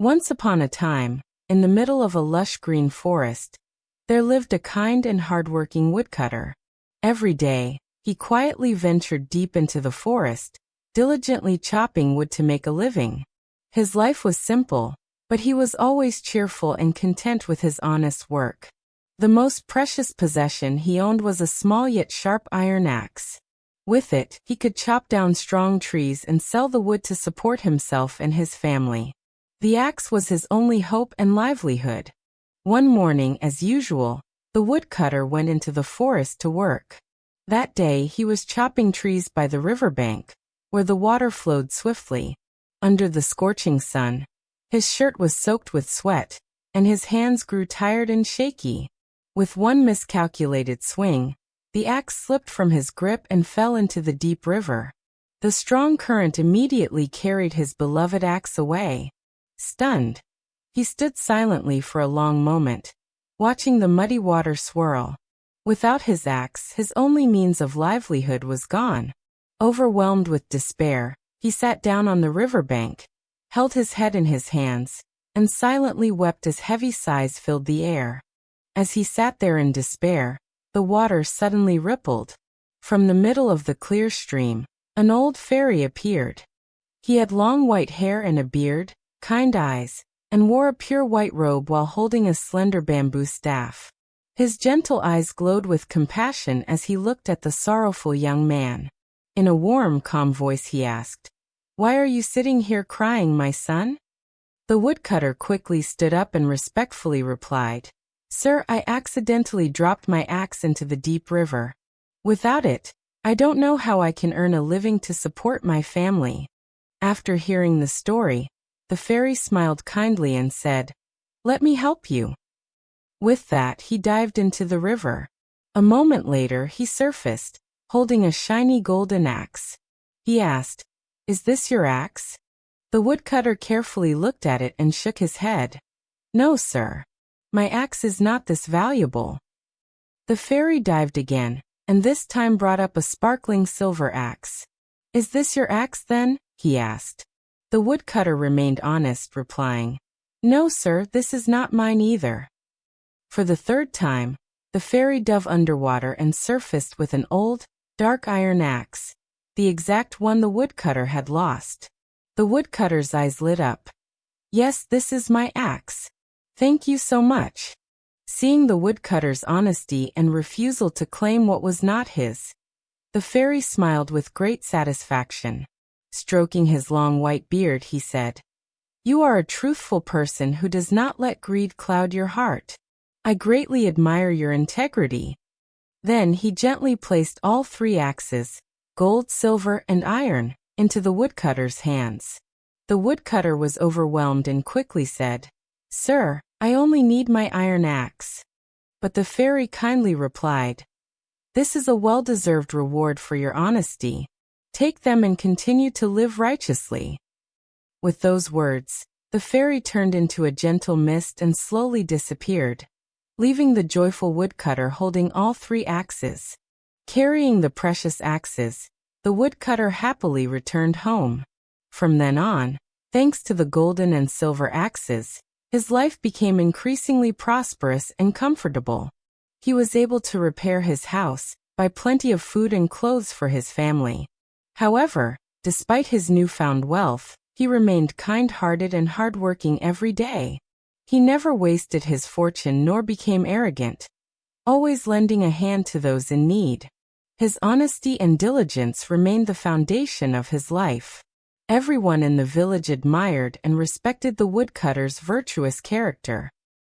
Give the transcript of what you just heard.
Once upon a time, in the middle of a lush green forest, there lived a kind and hardworking woodcutter. Every day, he quietly ventured deep into the forest, diligently chopping wood to make a living. His life was simple, but he was always cheerful and content with his honest work. The most precious possession he owned was a small yet sharp iron axe. With it, he could chop down strong trees and sell the wood to support himself and his family. The axe was his only hope and livelihood. One morning, as usual, the woodcutter went into the forest to work. That day he was chopping trees by the riverbank, where the water flowed swiftly. Under the scorching sun, his shirt was soaked with sweat, and his hands grew tired and shaky. With one miscalculated swing, the axe slipped from his grip and fell into the deep river. The strong current immediately carried his beloved axe away. Stunned, he stood silently for a long moment, watching the muddy water swirl. Without his axe, his only means of livelihood was gone. Overwhelmed with despair, he sat down on the riverbank, held his head in his hands, and silently wept as heavy sighs filled the air. As he sat there in despair, the water suddenly rippled. From the middle of the clear stream, an old fairy appeared. He had long white hair and a beard, kind eyes, and wore a pure white robe while holding a slender bamboo staff. His gentle eyes glowed with compassion as he looked at the sorrowful young man. In a warm, calm voice he asked, "Why are you sitting here crying, my son?" The woodcutter quickly stood up and respectfully replied, "Sir, I accidentally dropped my axe into the deep river. Without it, I don't know how I can earn a living to support my family." After hearing the story, the fairy smiled kindly and said, "Let me help you." With that, he dived into the river. A moment later, he surfaced, holding a shiny golden axe. He asked, "Is this your axe?" The woodcutter carefully looked at it and shook his head. "No, sir. My axe is not this valuable." The fairy dived again, and this time brought up a sparkling silver axe. "Is this your axe then?" he asked. The woodcutter remained honest, replying, "No, sir, this is not mine either." For the third time, the fairy dove underwater and surfaced with an old, dark iron axe, the exact one the woodcutter had lost. The woodcutter's eyes lit up. "Yes, this is my axe. Thank you so much." Seeing the woodcutter's honesty and refusal to claim what was not his, the fairy smiled with great satisfaction. Stroking his long white beard, he said, "You are a truthful person who does not let greed cloud your heart. I greatly admire your integrity." Then he gently placed all three axes, gold, silver, and iron, into the woodcutter's hands. The woodcutter was overwhelmed and quickly said, "Sir, I only need my iron axe." But the fairy kindly replied, "This is a well-deserved reward for your honesty. Take them and continue to live righteously." With those words, the fairy turned into a gentle mist and slowly disappeared, leaving the joyful woodcutter holding all three axes. Carrying the precious axes, the woodcutter happily returned home. From then on, thanks to the golden and silver axes, his life became increasingly prosperous and comfortable. He was able to repair his house, buy plenty of food and clothes for his family. However, despite his newfound wealth, he remained kind-hearted and hardworking every day. He never wasted his fortune nor became arrogant, always lending a hand to those in need. His honesty and diligence remained the foundation of his life. Everyone in the village admired and respected the woodcutter's virtuous character.